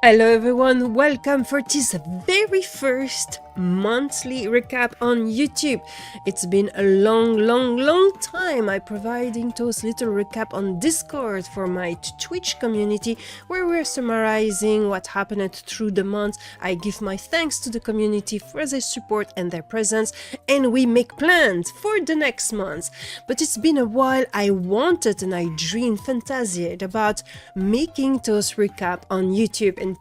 Hello everyone, welcome for this very first monthly recap on YouTube. It's been a long time I providing those little recap on Discord for my Twitch community where we're summarizing what happened through the month. I give my thanks to the community for their support and their presence, and we make plans for the next month. But it's been a while. I wanted and I dreamed, fantasied about making those recap on YouTube, and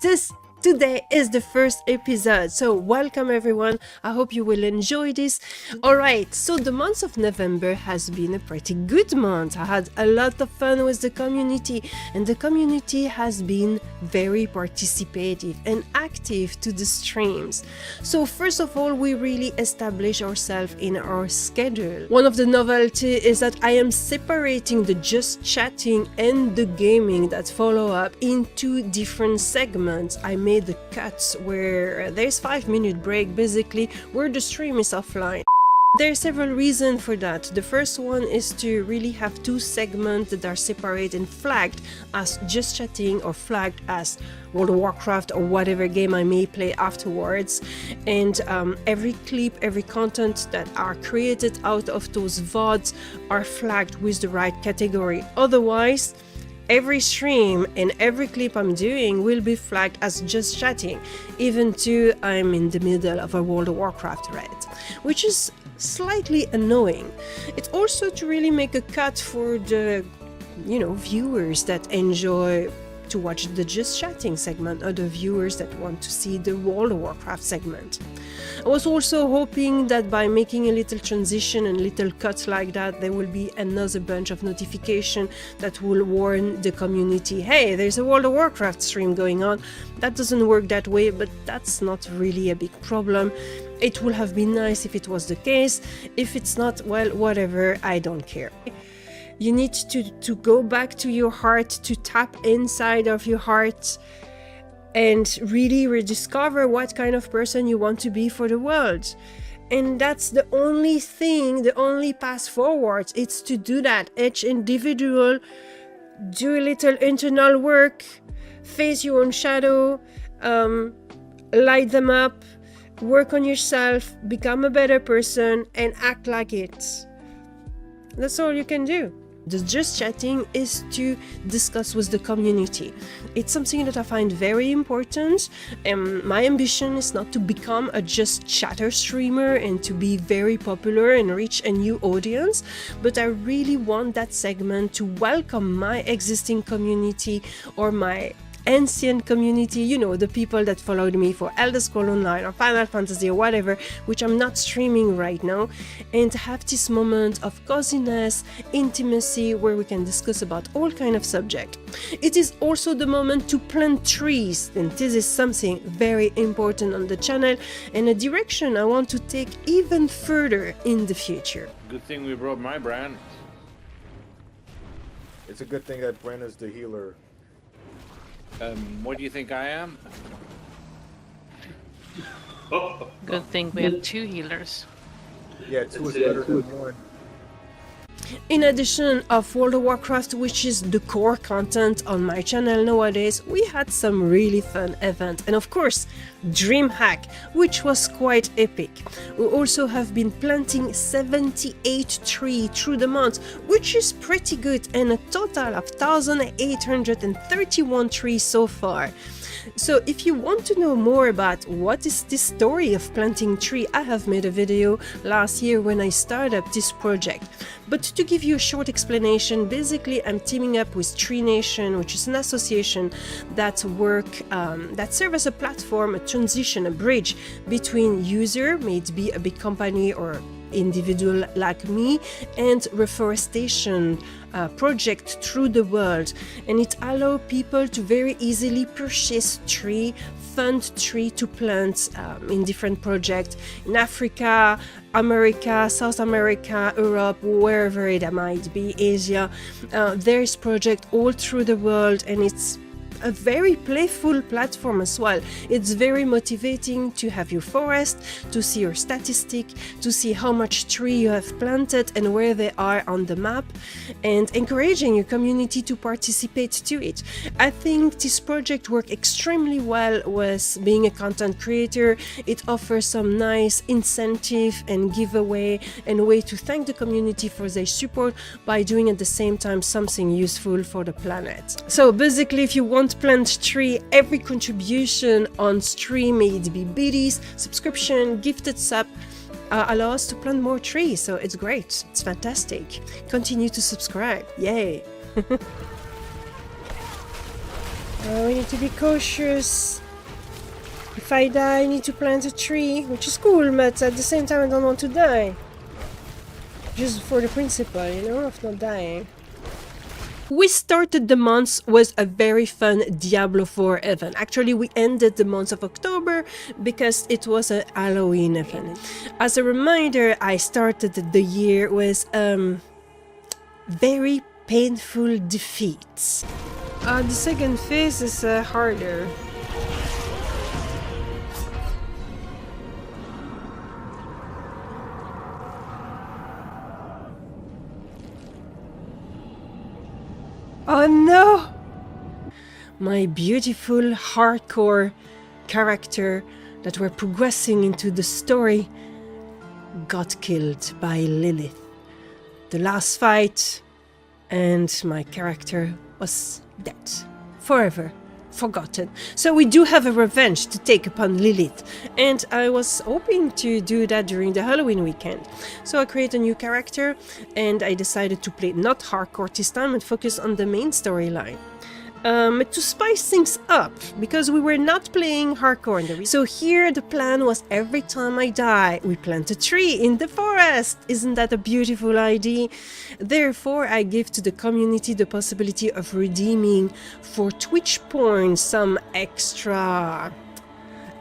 today is the first episode, so welcome everyone. I hope you will enjoy this. Alright, so the month of November has been a pretty good month. I had a lot of fun with the community, and the community has been very participative and active to the streams. So first of all, we really establish ourselves in our schedule. One of the novelty is that I am separating the just chatting and the gaming that follow up into different segments. I made the cuts where there's 5-minute break basically where the stream is offline. There are several reasons for that. The first one is to really have two segments that are separate and flagged as just chatting or flagged as World of Warcraft or whatever game I may play afterwards. And every clip, every content that are created out of those VODs are flagged with the right category. Otherwise, every stream and every clip I'm doing will be flagged as just chatting, even though I'm in the middle of a World of Warcraft raid, which is slightly annoying. It's also to really make a cut for the, viewers that enjoy to watch the just chatting segment or the viewers that want to see the World of Warcraft segment. I was also hoping that by making a little transition and little cuts like that, there will be another bunch of notification that will warn the community, hey, there's a World of Warcraft stream going on. That doesn't work that way, but that's not really a big problem. It would have been nice if it was the case. If it's not, well, whatever, I don't care. You need to go back to your heart, to tap inside of your heart and really rediscover what kind of person you want to be for the world. And that's the only thing, the only path forward. It's to do that. Each individual, do a little internal work, face your own shadow, light them up, work on yourself, become a better person, and act like it. That's all you can do. The just chatting is to discuss with the community. It's something that I find very important. My ambition is not to become a just chatter streamer and to be very popular and reach a new audience, but I really want that segment to welcome my existing community or my ancient community, the people that followed me for Elder Scrolls Online or Final Fantasy or whatever, which I'm not streaming right now, and have this moment of coziness, intimacy, where we can discuss about all kind of subject. It is also the moment to plant trees, and this is something very important on the channel and a direction I want to take even further in the future. Good thing we brought my brand. It's a good thing that Bren is the healer. What do you think I am? Good thing we have two healers. Yeah, two is better than one. In addition of World of Warcraft, which is the core content on my channel nowadays, we had some really fun events, and of course Dreamhack, which was quite epic. We also have been planting 78 trees through the month, which is pretty good, and a total of 1,831 trees so far. So if you want to know more about what is this story of planting tree, I have made a video last year when I started up this project. But to give you a short explanation, basically I'm teaming up with Tree Nation, which is an association that that serve as a platform, a transition, a bridge between user, may it be a big company or individual like me, and reforestation project through the world, and it allows people to very easily purchase tree, fund tree to plant in different projects in Africa, America, South America, Europe, wherever it might be, Asia. There is project all through the world, and it's a very playful platform as well. It's very motivating to have your forest, to see your statistic, to see how much tree you have planted and where they are on the map, and encouraging your community to participate to it. I think this project worked extremely well with being a content creator. It offers some nice incentive and giveaway and way to thank the community for their support by doing at the same time something useful for the planet. So basically, if you want to plant tree, every contribution on stream, may it be biddies, subscription, gifted sub, allow us to plant more trees. So it's great, it's fantastic. Continue to subscribe, yay. We need to be cautious. If I die, I need to plant a tree, which is cool, but at the same time I don't want to die. Just for the principle, you know, of not dying. We started the month with a very fun Diablo 4 event. Actually, we ended the month of October because it was a Halloween event. As a reminder, I started the year with very painful defeats. The second phase is harder. Oh no! My beautiful hardcore character that were progressing into the story got killed by Lilith. The last fight, and my character was dead. Forever forgotten. So we do have a revenge to take upon Lilith, and I was hoping to do that during the Halloween weekend. So I created a new character and I decided to play not hardcore this time and focus on the main storyline. To spice things up, because we were not playing hardcore in the so here the plan was every time I die, we plant a tree in the forest. Isn't that a beautiful idea? Therefore, I give to the community the possibility of redeeming for Twitch points some extra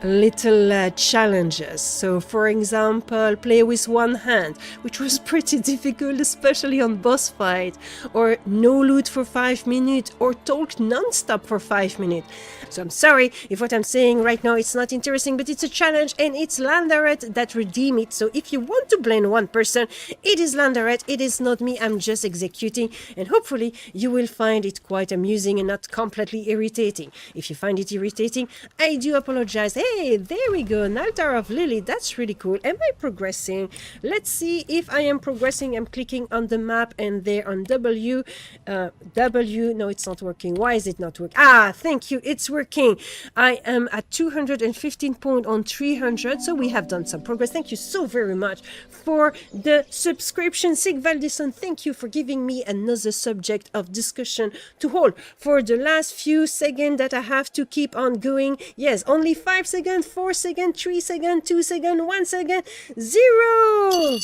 little challenges. So for example, play with one hand, which was pretty difficult, especially on boss fight, or no loot for 5 minutes, or talk non-stop for 5 minutes. So I'm sorry if what I'm saying right now it's not interesting, but it's a challenge and it's Landaret that redeem it. So if you want to blame one person, it is Landaret, it is not me. I'm just executing, and hopefully you will find it quite amusing and not completely irritating. If you find it irritating, I do apologize. Hey, there we go, an altar of Lily, that's really cool. Am I progressing? Let's see if I am progressing. I'm clicking on the map and there on W, no, it's not working. Why is it not working? Ah, thank you, it's working. I am at 215 points on 300, so we have done some progress. Thank you so very much for the subscription. Sig Valdison, thank you for giving me another subject of discussion to hold for the last few seconds that I have to keep on going. Yes, only 5 seconds, 4 seconds, 3 seconds, 2 seconds, 1 second, 0!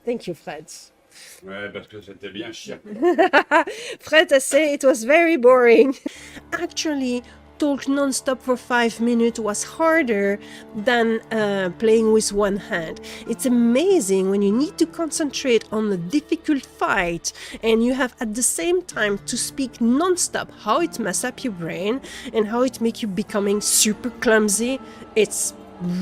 Thank you, Fred. Ouais, parce que c'était bien chiant. Fred, I say it was very boring. Actually, talk non-stop for 5 minutes was harder than playing with one hand. It's amazing when you need to concentrate on a difficult fight and you have at the same time to speak non-stop, how it mess up your brain and how it make you becoming super clumsy. It's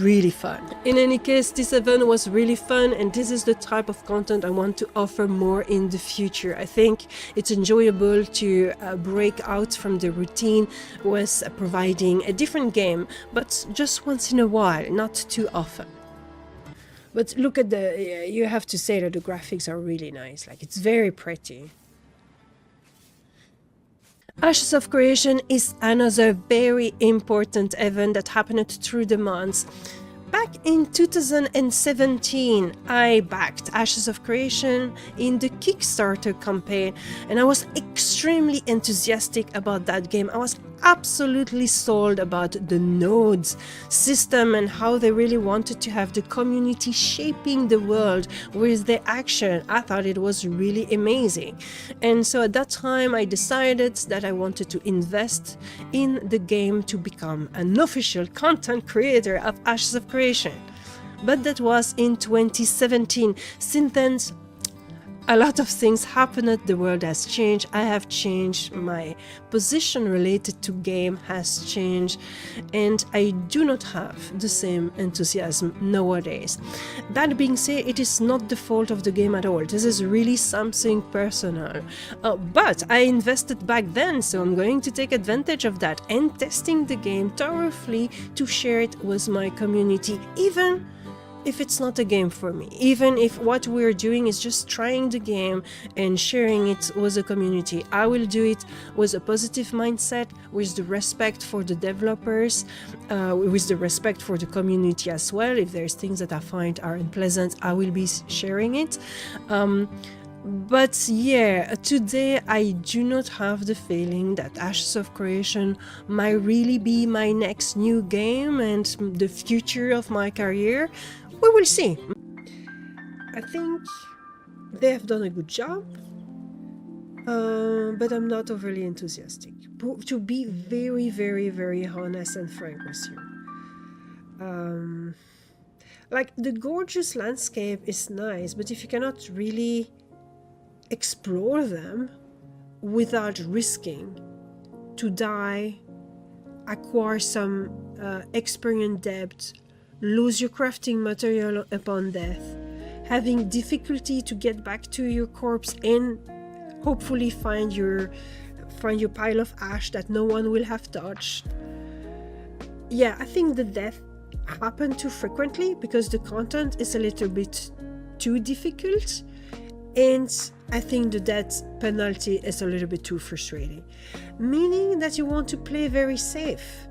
really fun. In any case, this event was really fun, and this is the type of content I want to offer more in the future. I think it's enjoyable to break out from the routine with providing a different game, but just once in a while, not too often. But look at the, you have to say that the graphics are really nice, like it's very pretty. Ashes of Creation is another very important event that happened through the months. Back in 2017, I backed Ashes of Creation in the Kickstarter campaign, and I was extremely enthusiastic about that game. I was absolutely sold about the nodes system and how they really wanted to have the community shaping the world with their action. I thought it was really amazing. And so at that time I decided that I wanted to invest in the game to become an official content creator of Ashes of Creation. But that was in 2017. Since then, A lot of things happened, the world has changed, I have changed, my position related to game has changed, and I do not have the same enthusiasm nowadays. That being said, it is not the fault of the game at all. This is really something personal. But I invested back then, so I'm going to take advantage of that and testing the game thoroughly to share it with my community, even if it's not a game for me, even if what we're doing is just trying the game and sharing it with the community. I will do it with a positive mindset, with the respect for the developers, with the respect for the community as well. If there's things that I find are unpleasant, I will be sharing it. But yeah, today I do not have the feeling that Ashes of Creation might really be my next new game and the future of my career. We will see. I think they have done a good job, but I'm not overly enthusiastic. To be very, very, very honest and frank with you. Like, the gorgeous landscape is nice, but if you cannot really explore them without risking to die, acquire some experience depth, lose your crafting material upon death, having difficulty to get back to your corpse and hopefully find your pile of ash that no one will have touched. Yeah, I think the death happen too frequently because the content is a little bit too difficult, and I think the death penalty is a little bit too frustrating, meaning that you want to play very safe.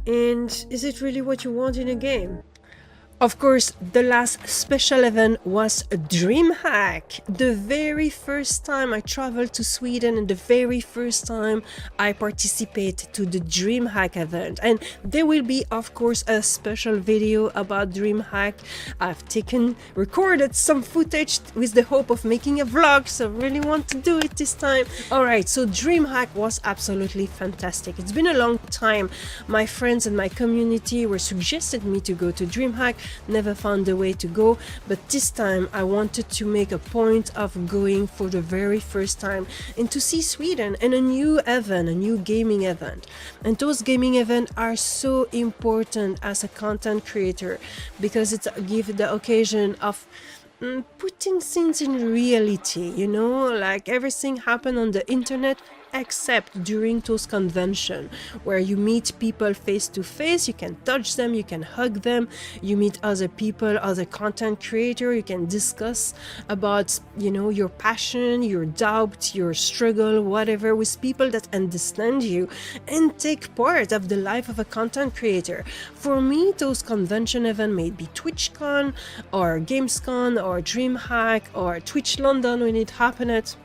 And is it really what you want in a game? Of course, the last special event was a Dreamhack. The very first time I traveled to Sweden and the very first time I participated to the Dreamhack event. And there will be, of course, a special video about Dreamhack. I've recorded some footage with the hope of making a vlog, so I really want to do it this time. Alright, so Dreamhack was absolutely fantastic. It's been a long time. My friends and my community were suggested me to go to Dreamhack. Never found a way to go, but this time I wanted to make a point of going for the very first time and to see Sweden and a new event, a new gaming event. And those gaming events are so important as a content creator because it gives the occasion of putting things in reality, you know, like everything happened on the internet except during those conventions where you meet people face to face, you can touch them, you can hug them, you meet other people, other content creators, you can discuss about, you know, your passion, your doubt, your struggle, whatever, with people that understand you and take part of the life of a content creator. For me, those convention events may be TwitchCon or Gamescon or Dreamhack or Twitch London when it happened.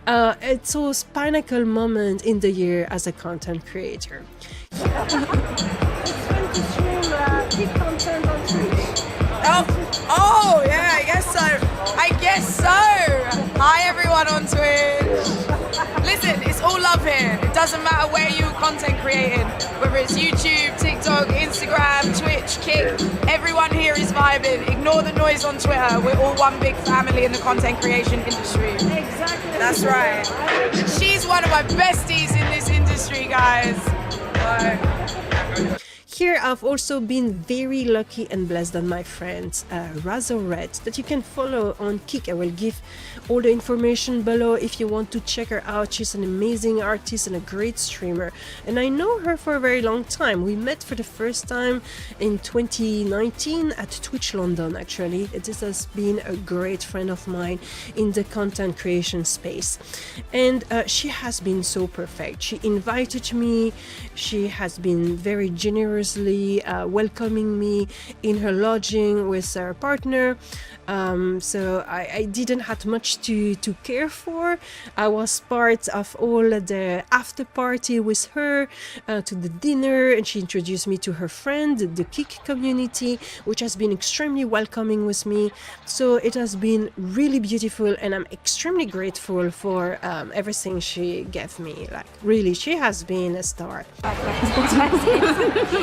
It's those pinnacle moment in the year as a content creator. It's fun to stream big content on Twitch. Oh yeah, I guess so. Hi everyone on Twitch. Listen, it's all love here. It doesn't matter where you're content creating, whether it's YouTube, TikTok, Instagram, Twitch, Kick. Everyone here is vibing. Ignore the noise on Twitter. We're all one big family in the content creation industry. Exactly. That's right. She's one of my besties in this industry, guys. Here I've also been very lucky and blessed on my friends Red that you can follow on Kick. I will give all the information below if you want to check her out. She's an amazing artist and a great streamer, and I know her for a very long time. We met for the first time in 2019 at Twitch London. Actually, this has been a great friend of mine in the content creation space, and she has been so perfect. She invited me, she has been very generous, welcoming me in her lodging with her partner. So I didn't have much to care for. I was part of all the after party with her, to the dinner, and she introduced me to her friend, the Kick community, which has been extremely welcoming with me. So it has been really beautiful, and I'm extremely grateful for everything she gave me. Like, really, she has been a star.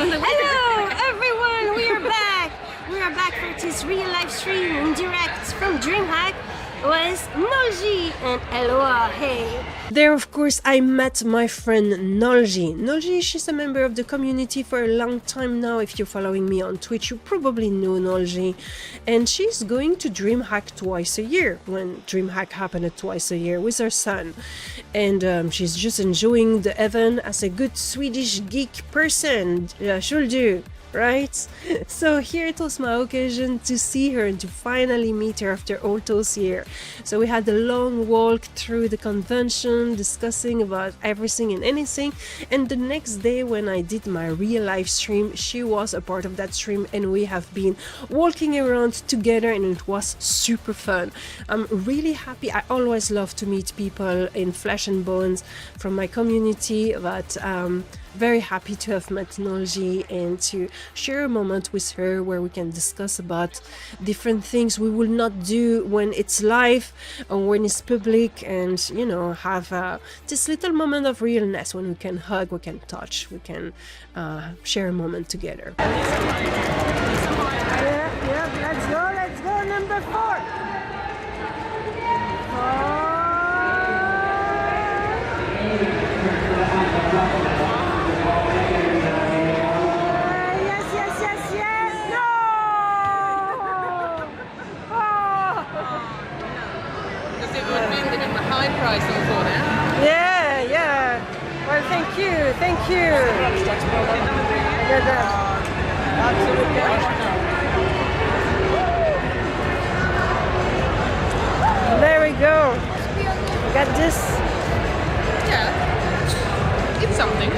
Hello everyone, we are back back for this real live stream in direct from Dreamhack was Nolji and Elloa. Hey! There, of course, I met my friend Nolji. Nolji, she's a member of the community for a long time now. If you're following me on Twitch, you probably know Nolji. And she's going to Dreamhack twice a year, when Dreamhack happened twice a year with her son. And she's just enjoying the event as a good Swedish geek person. She'll do. Right? So here it was my occasion to see her and to finally meet her after all those years. So we had a long walk through the convention, discussing about everything and anything. And the next day when I did my real life stream, she was a part of that stream and we have been walking around together and it was super fun. I'm really happy. I always love to meet people in flesh and bones from my community, but very happy to have met Nolji and to share a moment with her where we can discuss about different things we will not do when it's live or when it's public, and you know, have this little moment of realness when we can hug, we can touch, we can share a moment together. Yeah, let's go, number 4. Price on for now. Yeah. Well, thank you. I got that. There we go. Got this. Yeah. It's something.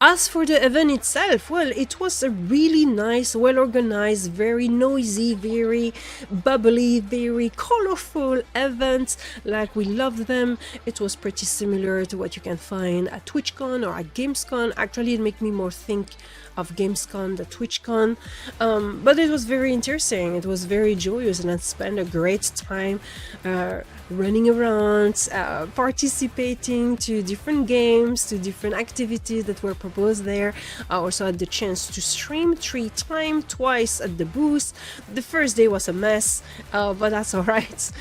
As for the event itself, well, it was a really nice, well-organized, very noisy, very bubbly, very colorful event. Like, we loved them. It was pretty similar to what you can find at TwitchCon or at Gamescom. Actually, it made me more think of Gamescom than TwitchCon. But it was very interesting. It was very joyous and I spent a great time running around, participating to different games, to different activities that were proposed there. I also had the chance to stream 3 times, twice at the booth. The first day was a mess, but that's alright.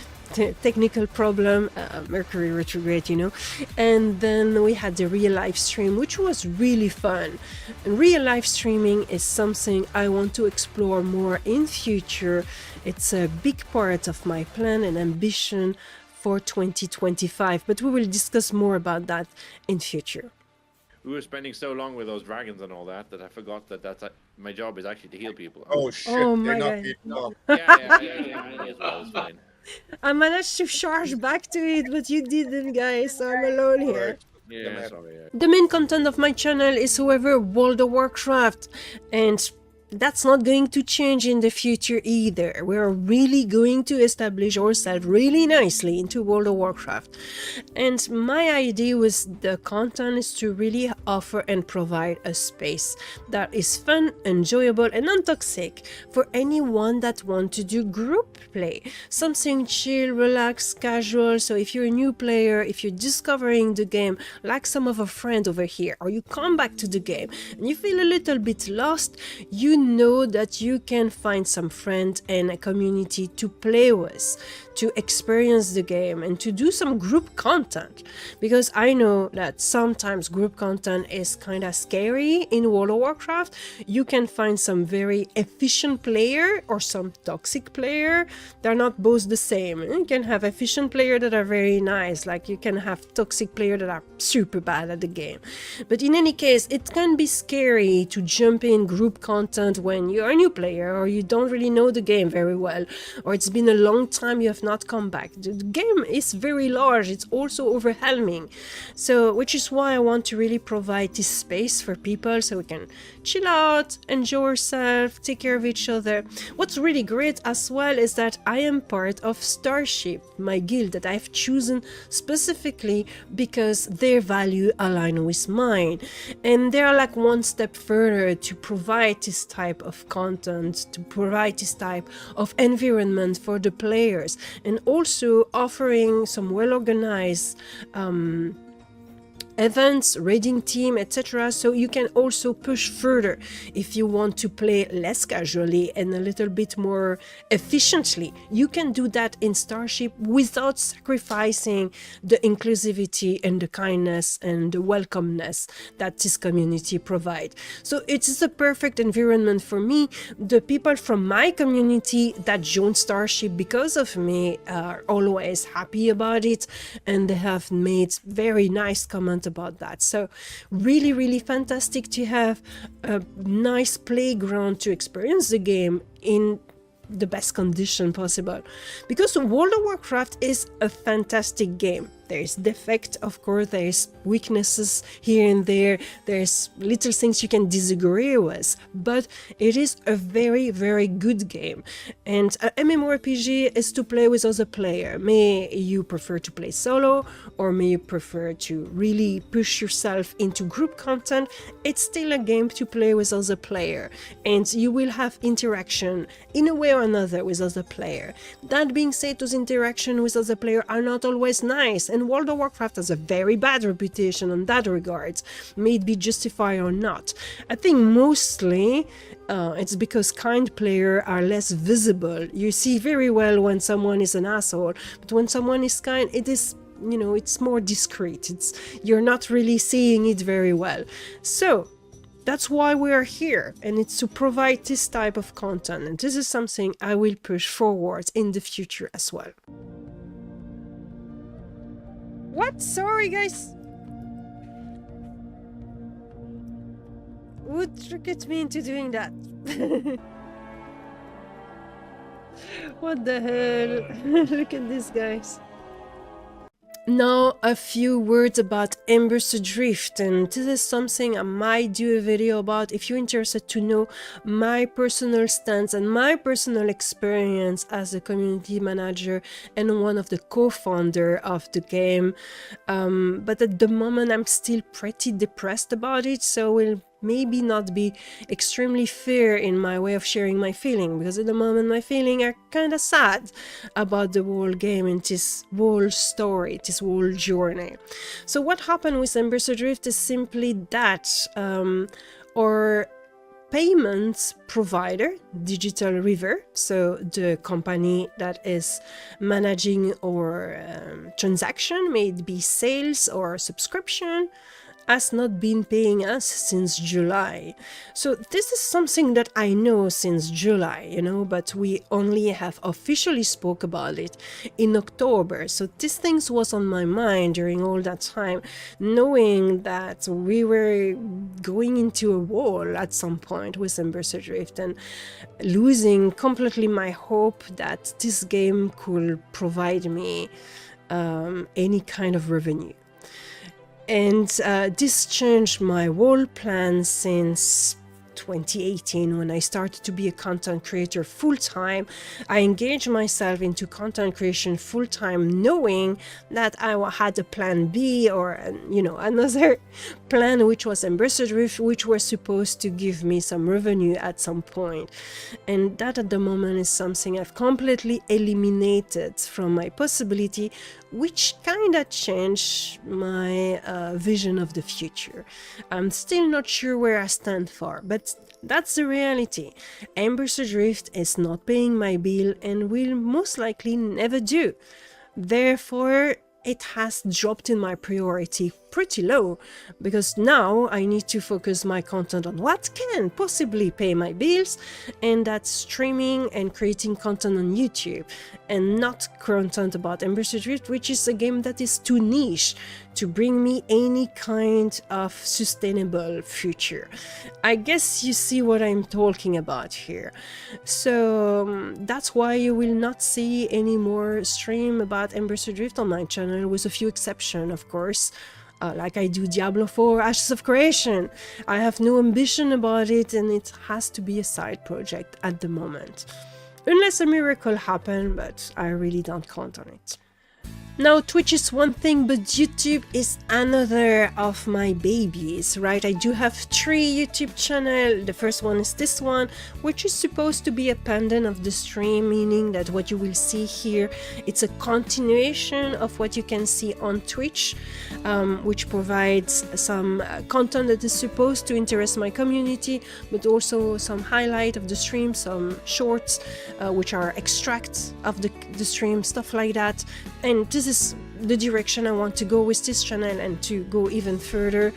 Technical problem, Mercury retrograde, you know. And then we had the real life stream, which was really fun. And real life streaming is something I want to explore more in future. It's a big part of my plan and ambition for 2025, but we will discuss more about that in future. We were spending so long with those dragons and all that I forgot that my job is actually to heal people. Oh shit! Oh my They're not God. beating up. Yeah. It's fine. I managed to charge back to it, but you didn't, guys, so I'm alone here. Yeah, sorry. The main content of my channel is, however, World of Warcraft, and that's not going to change in the future either. We're really going to establish ourselves really nicely into World of Warcraft. And my idea with the content is to really offer and provide a space that is fun, enjoyable and non-toxic for anyone that wants to do group play. Something chill, relaxed, casual. So if you're a new player, if you're discovering the game, like some of our friends over here, or you come back to the game and you feel a little bit lost, you know that you can find some friends and a community to play with, to experience the game and to do some group content, because I know that sometimes group content is kind of scary in World of Warcraft. You can find some very efficient player or some toxic player. They're not both the same. You can have efficient players that are very nice, like you can have toxic players that are super bad at the game. But in any case, it can be scary to jump in group content when you're a new player or you don't really know the game very well, or it's been a long time you have not come back. The game is very large, it's also overwhelming. So, which is why I want to really provide this space for people so we can chill out, enjoy ourselves, take care of each other. What's really great as well is that I am part of Starship, my guild that I've chosen specifically because their value align with mine. And they're like one step further to provide this type of content, to provide this type of environment for the players, and also offering some well-organized events, raiding team, etc. So you can also push further if you want to play less casually and a little bit more efficiently. You can do that in Starship without sacrificing the inclusivity and the kindness and the welcomeness that this community provide. So it is a perfect environment for me. The people from my community that joined Starship because of me are always happy about it, and they have made very nice comments about that. So really, really fantastic to have a nice playground to experience the game in the best condition possible, because World of Warcraft is a fantastic game. There's defect, of course, there's weaknesses here and there, there's little things you can disagree with, but it is a very, very good game. And an MMORPG is to play with other players. May you prefer to play solo, or may you prefer to really push yourself into group content, it's still a game to play with other players, and you will have interaction in a way or another with other players. That being said, those interactions with other players are not always nice, and World of Warcraft has a very bad reputation in that regard, may it be justified or not. I think mostly it's because kind players are less visible. You see very well when someone is an asshole, but when someone is kind, it is, you know, it's more discreet. You're not really seeing it very well. So that's why we are here, and it's to provide this type of content, and this is something I will push forward in the future as well. What? Sorry, guys. Who tricked me into doing that? What the hell? Look at this, guys. Now, a few words about Embers Adrift, and this is something I might do a video about if you're interested to know my personal stance and my personal experience as a community manager and one of the co-founder of the game. But at the moment, I'm still pretty depressed about it, so we'll maybe not be extremely fair in my way of sharing my feeling, because at the moment my feelings are kind of sad about the whole game and this whole story, this whole journey. So what happened with Embers Adrift is simply that our payment provider, Digital River, so the company that is managing our transaction, may it be sales or subscription, has not been paying us since July. So this is something that I know since July, you know, but we only have officially spoke about it in October. So this things was on my mind during all that time, knowing that we were going into a wall at some point with Embers Adrift and losing completely my hope that this game could provide me any kind of revenue. And this changed my whole plan since 2018, when I started to be a content creator full-time. I engaged myself into content creation full-time, knowing that I had a plan B, or you know, another plan, which was Embers Adrift, which was supposed to give me some revenue at some point. And that at the moment is something I've completely eliminated from my possibility, which kind of changed my vision of the future. I'm still not sure where I stand for, but that's the reality. Embers Adrift is not paying my bill and will most likely never do. Therefore, it has dropped in my priority pretty low, because now I need to focus my content on what can possibly pay my bills, and that's streaming and creating content on YouTube, and not content about Embers Adrift, which is a game that is too niche to bring me any kind of sustainable future. I guess you see what I'm talking about here. So that's why you will not see any more stream about Embers Adrift on my channel, with a few exceptions, of course. Like I do Diablo 4 Ashes of Creation. I have no ambition about it, and it has to be a side project at the moment. Unless a miracle happens, but I really don't count on it. Now, Twitch is one thing, but YouTube is another of my babies, right? I do have 3 YouTube channels. The first one is this one, which is supposed to be a pendant of the stream, meaning that what you will see here, it's a continuation of what you can see on Twitch, which provides some content that is supposed to interest my community, but also some highlight of the stream, some shorts, which are extracts of the stream, stuff like that. And this is the direction I want to go with this channel, and to go even further.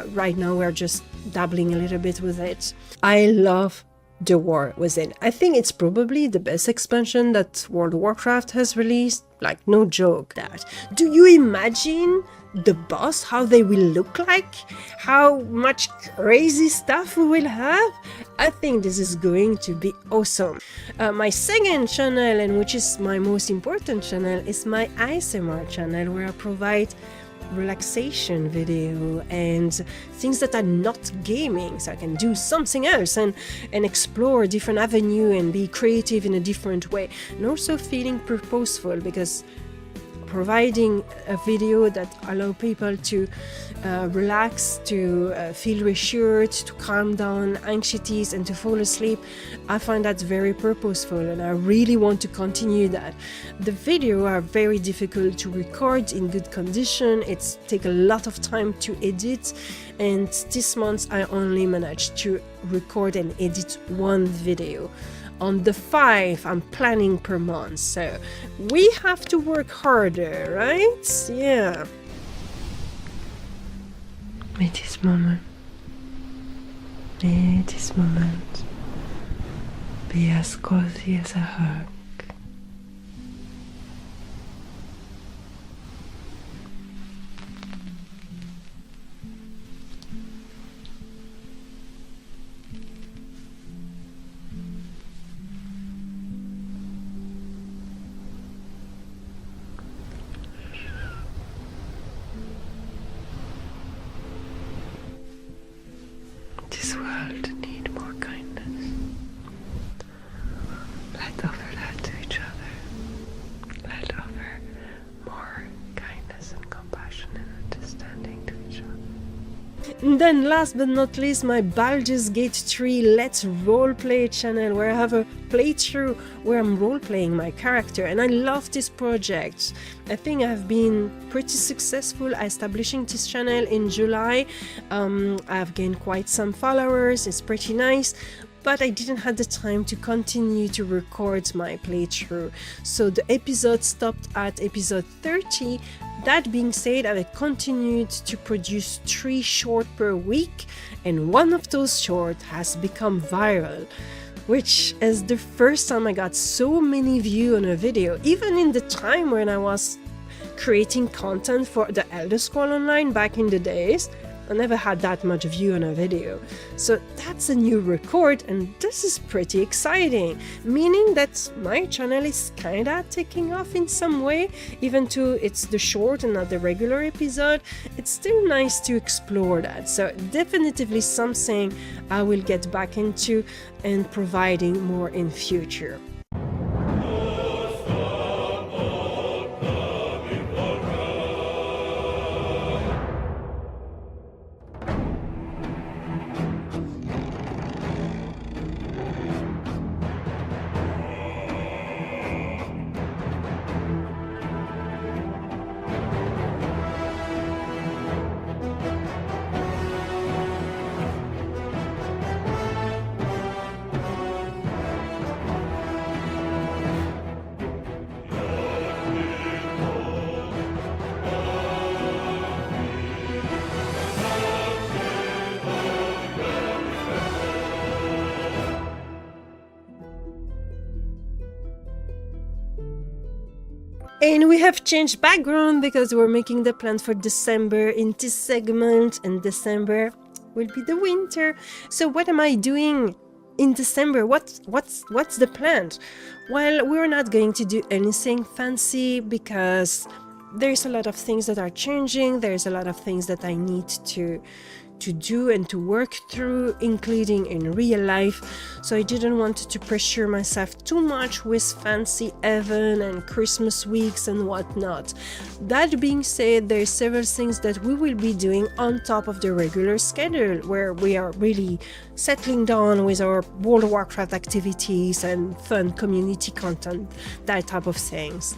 Right now we're just dabbling a little bit with it. I love the War Within. I think it's probably the best expansion that World of Warcraft has released. Like, no joke that. Do you imagine the boss, how they will look like? How much crazy stuff we will have? I think this is going to be awesome. My second channel, and which is my most important channel, is my ASMR channel, where I provide relaxation video and things that are not gaming, so I can do something else and explore a different avenue and be creative in a different way, and also feeling purposeful, because providing a video that allow people to relax, to feel reassured, to calm down anxieties and to fall asleep, I find that very purposeful, and I really want to continue that. The video are very difficult to record in good condition. It's take a lot of time to edit, and this month I only managed to record and edit 1 video. On the 5 I'm planning per month, so we have to work harder, right? Yeah. May this moment be as cozy as a hug. This world need more kindness. Let's offer that to each other. Let's offer more kindness and compassion and understanding to each other. And then last but not least, my Baldur's Gate 3 Let's Roleplay channel, where I have a playthrough where I'm roleplaying my character, and I love this project. I think I've been pretty successful establishing this channel in July. I've gained quite some followers, it's pretty nice, but I didn't have the time to continue to record my playthrough. So the episode stopped at episode 30. That being said, I continued to produce 3 shorts per week, and one of those shorts has become viral, which is the first time I got so many views on a video, even in the time when I was creating content for the Elder Scrolls Online back in the days. I never had that much view on a video. So that's a new record, and this is pretty exciting, meaning that my channel is kinda taking off in some way. Even though it's the short and not the regular episode, it's still nice to explore that. So definitively something I will get back into and providing more in future. And we have changed background because we're making the plan for December in this segment, and December will be the winter. So what am I doing in December? What's the plan? Well, we're not going to do anything fancy because there's a lot of things that are changing. There's a lot of things that I need to to do and to work through, including in real life. So I didn't want to pressure myself too much with fancy event and Christmas weeks and whatnot. That being said, there's several things that we will be doing on top of the regular schedule, where we are really settling down with our World of Warcraft activities and fun community content, that type of things.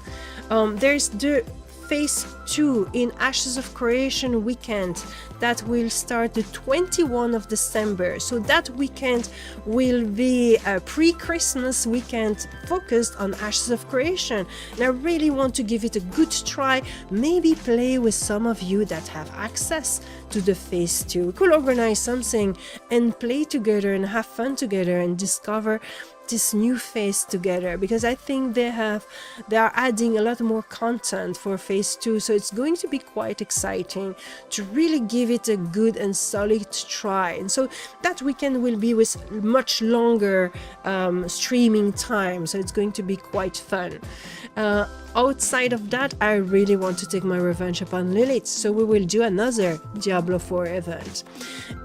There's the Phase 2 in Ashes of Creation weekend that will start the 21st of December. So that weekend will be a pre-Christmas weekend focused on Ashes of Creation. And I really want to give it a good try, maybe play with some of you that have access to the Phase 2. We could organize something and play together and have fun together and discover this new phase together, because I think they are adding a lot more content for Phase 2, so it's going to be quite exciting to really give it a good and solid try. And so that weekend will be with much longer streaming time, so it's going to be quite fun. Outside of that, I really want to take my revenge upon Lilith, so we will do another Diablo 4 event.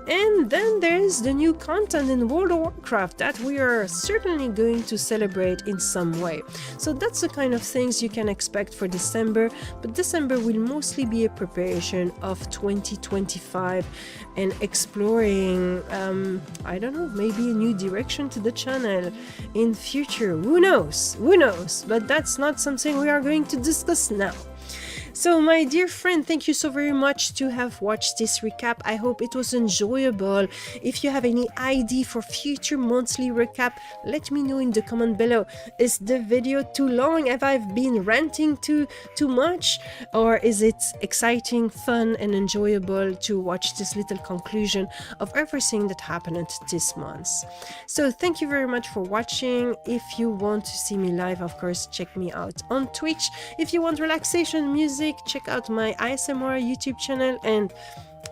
And then there's the new content in World of Warcraft that we are certainly going to celebrate in some way. So that's the kind of things you can expect for December, but December will mostly be a preparation of 2025 and exploring, I don't know, maybe a new direction to the channel in future. Who knows? Who knows? But that's not something we are going to discuss now. So my dear friend, thank you so very much to have watched this recap. I hope it was enjoyable. If you have any idea for future monthly recap, let me know in the comment below. Is the video too long? Have I been ranting too much? Or is it exciting, fun and enjoyable to watch this little conclusion of everything that happened this month? So thank you very much for watching. If you want to see me live, of course, check me out on Twitch. If you want relaxation music, check out my ASMR YouTube channel, and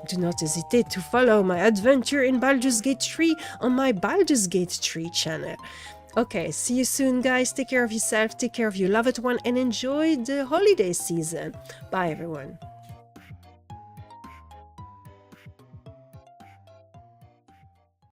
do not hesitate to follow my adventure in Baldur's Gate 3 on my Baldur's Gate 3 channel. Okay, see you soon guys, take care of yourself, take care of your loved one, and enjoy the holiday season. Bye everyone.